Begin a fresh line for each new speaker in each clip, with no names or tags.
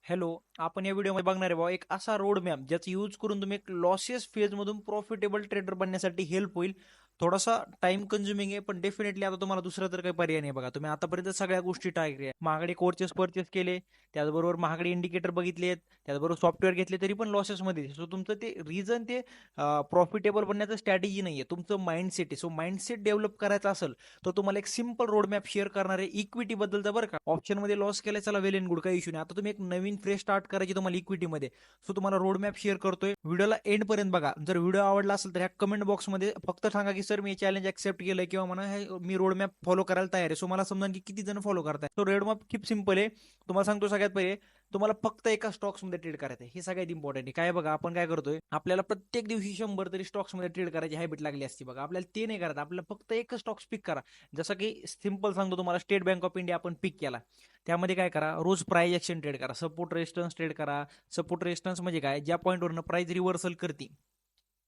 Hello, आपण या व्हिडिओमध्ये बघणार आहे बाबा एक असा रोड मॅप ज्याचा यूज करून तुम्ही एक लॉसेस फेजमधून प्रॉफिटेबल ट्रेडर बनण्यासाठी हेल्प होईल. थोडासा टाइम कन्झ्युमिंग आहे, पण डेफिनेटली आता तुम्हाला दुसरा तर काही पर्याय नाही बघा. तुम्ही आतापर्यंत सगळ्या गोष्टी ट्राय केल्या, महागडे कोर्सेस परचेस केले, त्याचबरोबर महागडे इंडिकेटर बघितलेत, त्याचबरोबर सॉफ्टवेअर घेतले, तरी पण लॉसेसमध्ये. सो तुमचं ते रिझन ते प्रॉफिटेबल बनण्याचं स्ट्रॅटेजी नाहीये, तुमचं माइंडसेट आहे. सो माइंडसेट डेव्हलप करायचा असेल तर तुम्हाला एक सिंपल रोड मॅप शेअर करणार आहे इक्विटी बद्दलचा बरं का. ऑप्शनमध्ये लॉस केला, चला वेल एंड गुड, काही इश्यू नाही. आता तुम्ही एक नवीन फ्रेश स्टार्ट करायची तुम्हाला इक्विटीमध्ये. सो तुम्हाला रोड मॅप शेअर करतोय, व्हिडिओला एंड पर्यंत बघा. जर व्हिडिओ आवडला असेल तर ह्या कमेंट बॉक्समध्ये फक्त सांगा की सर मी चॅलेंज ऍक्सेप्ट केलंय, किंवा म्हणा मी रोड मॅप फॉलो करायला तयार आहे. सो मला समजा की किती जण फॉलो करताय. तो रोड मॅप खूप सिंपल आहे. तुम्हाला सांगतो सगळ्यात पहिले तुम्हाला फक्त एका स्टॉक्स मध्ये ट्रेड करायचं आहे. हे सगळ्यात इम्पॉर्टंट आहे. काय बघा, आपण काय करतोय, आपल्याला प्रत्येक दिवशी 100 तरी स्टॉक्स मध्ये ट्रेड करायची हॅबिट लागली असती बघा. आपल्याला ते नाही करायचं, आपल्याला फक्त एक स्टॉक्स पिक करा. जसं की सिंपल सांगतो तुम्हाला, स्टेट बँक ऑफ इंडिया आपण पिक केला. त्यामध्ये काय करा, रोज प्राइस ऍक्शन ट्रेड करा, सपोर्ट रेजिस्टन्स ट्रेड करा. सपोर्ट रेजिस्टन्स म्हणजे काय, ज्या पॉईंटवरनं प्राइस रिव्हर्सल करते.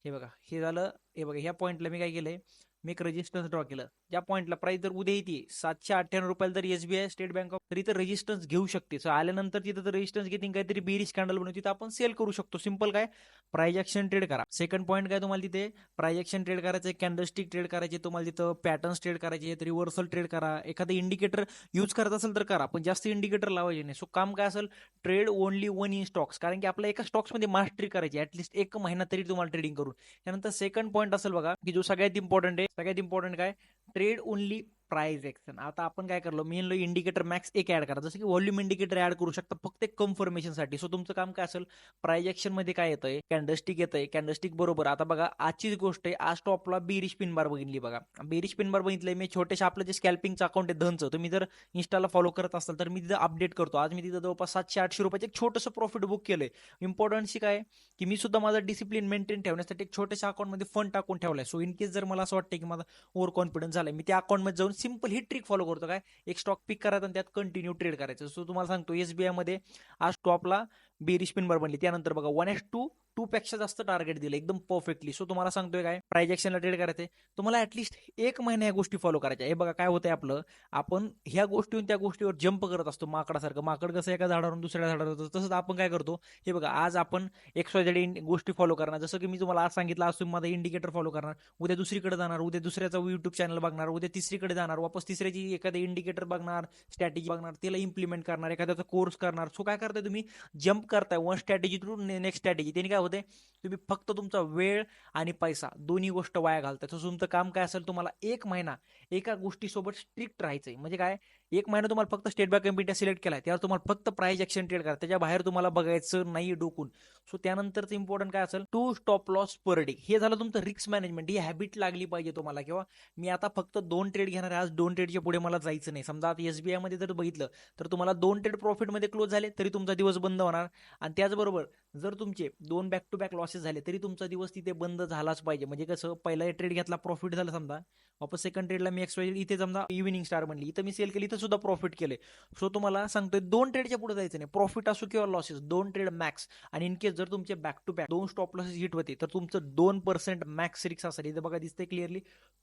हे बघा, हे झालं. हे बघा, ह्या पॉईंटला मी काय केलंय, मी एक रेजिस्टन्स ड्रॉ केलं. ज्या पॉईंटला प्राइस जर उद्या येते 798 रुपयाला, तर एसबीआय स्टेट बँक ऑफ तरी तर रेजिस्टन्स घेऊ शकते. सो आल्यानंतर तिथं तर रेजिस्टन्स घेतील, काहीतरी बेरिश कॅन्डल बनवून तिथं आपण सेल करू शकतो. सिंपल काय, प्राइस ऍक्शन ट्रेड करा. सेकंड पॉईंट काय, तुम्हाला तिथे प्राइस ऍक्शन ट्रेड करायचं, कॅन्डलस्टिक ट्रेड करायचे, तुम्हाला तिथं पॅटर्न्स ट्रेड करायचे, रिव्हर्सल ट्रेड करा. एखादं इंडिकेटर यूज करत असेल तर करा, पण जास्त इंडिकेटर लावायचे नाही. सो काम काय असेल, trade only one in stocks, कारण की आपल्या एका स्टॉक्समध्ये मास्टरी करायची, ऍटलीस्ट एक महिना तरी तुम्हाला ट्रेडिंग करून. त्यानंतर सेकंड पॉईंट असेल बघा, की जो सगळ्यात इम्पॉर्टंट आहे. सगळ्यात इम्पॉर्टंट काय, ट्रेड ओनली प्राइस एक्शन. आता आपण काय करलो, मी इंडिकेटर मॅक्स एक ऍड करा, जसं की व्हॉल्यूम इंडिकेटर ऍड करू शकता फक्त एक कन्फर्मेशनसाठी. सो तुमचं काम काय असेल, प्राइस ऍक्शन मध्ये काय येतंय, कॅन्डलस्टिक येतंय, कॅन्डलस्टिक बरोबर. आता बघा, आजचीच गोष्ट आहे, आज टॉपला बेरिश पिन बार बघितली बघा. बेरिश पिन बार बघितलंय मी, छोटेशा आपलं जे स्कॅल्पिंगचं अकाउंट आहे धनचं, तुम्ही जर इंस्टाला फॉलो करत असाल तर मी तिथं अपडेट करतो. आज मी तिथं जवळपास 700-800 रुपयाचं एक छोटंसं प्रॉफिट बुक केलंय. इम्पॉर्टन्सी काय, की मी सुद्धा माझा डिसिप्लिन मेंटेन ठेवण्यासाठी एक छोट्याशा अकाउंटमध्ये फंड टाकून ठेवलाय. सो इन केस जर मला असं वाटतं की माझा ओव्हर कॉन्फिडन्स झालाय, मी त्या अकाउंटमध्ये जाऊन सिंपल ही ट्रिक फॉलो करतो. काय, एक स्टॉक पिक करायचा आणि त्यात कंटिन्यू ट्रेड करायचं. सो तुम्हाला सांगतो, एसबीआय मध्ये आज टॉपला बेरिश पिन बार बनली, त्यानंतर बघा 1:2 टू पेक्षा जास्त टार्गेट दिलं एकदम परफेक्टली. सो तुम्हाला सांगतोय काय, प्राइस ऍक्शनला ट्रेड करायचंय, तुम्हाला ऍटलीस्ट एक महिना या गोष्टी फॉलो करायच्या. हे बघा काय होतंय आपलं, आपण ह्या गोष्टीवर त्या गोष्टीवर जंप करत असतो माकडासारखं. माकड कसं एका झाडावरून दुसऱ्या झाडावर जातं, तसंच आपण काय करतो. हे बघा, आज आपण XYZ गोष्टी फॉलो करणार, जसं की मी तुम्हाला आज सांगितलं, आज तुम्ही माझा इंडिकेटर फॉलो करणार, उद्या दुसरीकडे जाणार, उद्या दुसऱ्याचा युट्यूब चॅनल बघणार, उद्या तिसरीकडे जाणार, वापस तिसऱ्याची एखादं इंडिकेटर बघणार, स्ट्रॅटेजी बघणार, त्याला इम्प्लिमेंट करणार, एखाद्याचा कोर्स करणार. सो काय करताय तुम्ही, जंप करताय one strategy to next strategy. त्याने काय होते, तुम्ही फक्त तुमचा वेळ आणि पैसा दोन्ही गोष्ट वाया घालताय. तर तुमचं काम काय असेल, तुम्हाला एक महिना एका गोष्टीसोबत स्ट्रिक्ट राहायचंय. म्हणजे काय, एक महिना तुम्हाला फक्त state bank of India select केलाय, त्यावर तुम्हाला फक्त प्राइस ऍक्शन ट्रेड करा, त्याच्या बाहेर तुम्हाला बघायचं नाही डोकून. सो त्यानंतरचं इम्पॉर्टंट काय असेल, two stop loss per day. हे झालं तुमचं रिस्क मॅनेजमेंट. ही हॅबिट लागली पाहिजे तुम्हाला. किंवा मी आता फक्त 2 ट्रेड घेणार आहे, आज 2 ट्रेडच्या पुढे मला जायचं नाही. समजा आता एसबीआय मध्ये जर बघितलं, तर तुम्हाला 2 ट्रेड प्रॉफिटमध्ये क्लोज झाले तरी तुमचा दिवस बंद होणार. आणि त्याचबरोबर जर तुमचे 2 बॅक टू बॅक लॉसेस झाले तरी तुमचा दिवस तिथे बंद झालाच पाहिजे. म्हणजे कसं, पहिला ट्रेड घेतला, प्रॉफिट झालं समजा, वापस सेकंड ट्रेडला मी XYZ इथे समजा इव्हिनिंग स्टार बनली, इथं मी सेल केली, इथं सुद्धा प्रॉफिट केले. सो तुम्हाला सांगतोय, 2 ट्रेडच्या पुढे जायचं नाही. प्रॉफिट असो किंवा लॉसेस, 2 ट्रेड मॅक्स. आणि इन केस जर तुमचे back to back 2 stop losses hit होते, तर तुमचं 2% मॅक्स रिक्स असेल. इथं बघा दिसतंय clearly,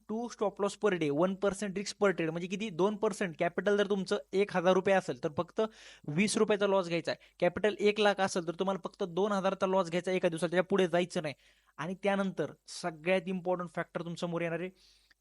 2 stop loss per day, 1% रिक्स पर ट्रेड. म्हणजे किती, 2%. कॅपिटल जर तुमचं 1,000 रुपये असेल तर फक्त 20 रुपयाचा लॉस घ्यायचा आहे. कॅपिटल 1 लाख असेल तर तुम्हाला फक्त 2,000चा लॉस घ्यायचा एका दिवसात, त्याच्या पुढे जायचं नाही. आणि त्यानंतर सगळ्यात इम्पॉर्टंट फॅक्टर तुमच्यासमोर येणार आहे,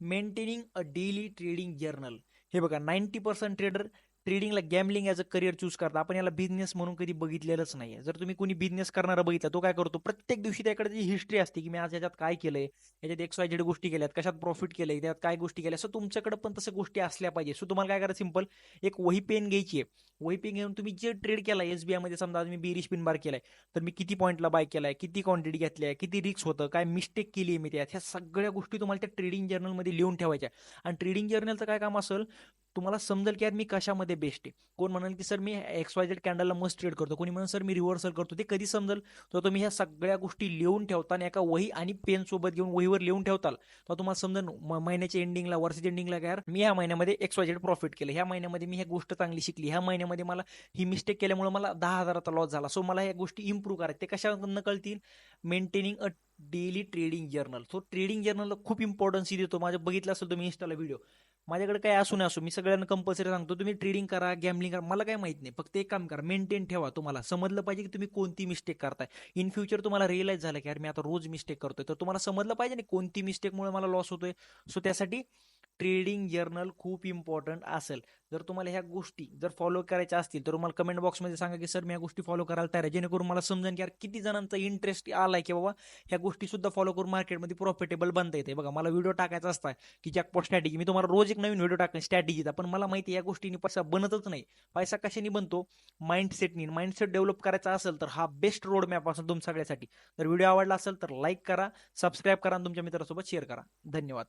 maintaining a daily trading journal. हे बघा, 90% ट्रेडर ट्रेडिंगला gambling as a career choose करता. आपण याला बिझनेस म्हणून कधी बघितलेलंच नाहीये. जर तुम्ही कोणी बिझनेस करणारा बघितला, तो काय करतो, प्रत्येक दिवशी त्याकडे जी हिस्ट्री असते, की मी आज याच्यात काय केलंय, याच्यात XYZ गोष्टी केल्यात, कशात प्रॉफिट केलंय, त्यात काय गोष्टी केल्या. सो तुमच्याकडे पण तसं गोष्टी असल्या पाहिजे. सो तुम्हाला काय करायचं, सिंपल एक वही पेन घ्यायची आहे. वही पेन घेऊन तुम्ही जे ट्रेड केलाय एसबीआय मध्ये, समजा आज मी बेरिश पिन बार केलाय, तर मी किती पॉईंटला बाय केलाय, किती क्वांटिटी घेतली आहे, किती रिस्क होतं, काय मिस्टेक केली आहे मी त्यात, ह्या सगळ्या गोष्टी तुम्हाला त्या ट्रेडिंग जर्नलमध्ये लिहून ठेवायच्या. आणि ट्रेडिंग जर्नलचं काय काम असेल, तुम्हाला समजेल की यार मी कशामध्ये बेस्ट आहे. कोण म्हणाल की सर मी XYZ कॅन्डलला मस्ट ट्रेड करतो, कोणी म्हणून सर मी रिव्हर्सल करतो. ते कधी समजेल, तर तुम्ही ह्या सगळ्या गोष्टी लिहून ठेवता आणि एका वही आणि पेन सोबत घेऊन वहीवर लिहून ठेवताल, तर तुम्हाला समजेल महिन्याच्या एंडिंगला, वर्षाच्या एंडिंगला, यार मी ह्या महिन्यामध्ये XYZ प्रॉफिट केलं, ह्या महिन्यामध्ये मी ह्या गोष्ट चांगली शिकली, ह्या महिन्यामध्ये मला ही मिस्टेक केल्यामुळे मला 10,000चा लॉस झाला. सो मला ह्या गोष्टी इम्प्रूव्ह करायच्या. ते कशाकडनं कळतील, maintaining a daily trading journal. So trading जर्नलला खूप इम्पॉर्टन्स देतो. माझं बघितलं असेल तुम्ही इंस्टाला व्हिडिओ, माझ्याकडे काय असू नये असू, मी सगळ्यांना कंपल्सरी सांगतो, तुम्ही ट्रेडिंग करा, गॅम्बलिंग करा, मला काय माहित नाही. फक्त एक काम करा, मेंटेन ठेवा. तुम्हाला समजलं पाहिजे की तुम्ही कोणती मिस्टेक करताय. इन फ्युचर तुम्हाला रिअलाईज झालं की यार मी आता रोज मिस्टेक करतोय, तर तुम्हाला समजलं पाहिजे ना कोणती मिस्टेकमुळे मला लॉस होतोय. सो त्यासाठी ट्रेडिंग जर्नल खूप इम्पॉर्टंट असेल. जर तुम्हाला ह्या गोष्टी जर फॉलो करायच्या असतील तर तुम्हाला कमेंट बॉक्समध्ये सांगा की सर मी या गोष्टी फॉलो करायला तयार आहे, जेणेकरून मला समजेन की यार किती जणांचा इंटरेस्ट आलाय की बाबा ह्या गोष्टी सुद्धा फॉलो करून मार्केटमध्ये प्रॉफिटेबल बनता येते. बघा, मला व्हिडिओ टाकायचा असता की जॅकपॉट स्ट्रॅटेजी, मी तुम्हाला रोज एक नवीन व्हिडिओ टाकेन स्ट्रॅटेजीचा, पण मला माहिती आहे या गोष्टींनी पैसा बनतच नाही. पैसा कशाने बनतो? माइंडसेटनी. माइंडसेट डेव्हलप करायचा असेल तर हा बेस्ट रोड मॅप असेल तुम सगळ्यासाठी. जर व्हिडिओ आवडला असेल तर लाईक करा, सबस्क्राईब करा आणि तुमच्या मित्रांसोबत शेअर करा. धन्यवाद.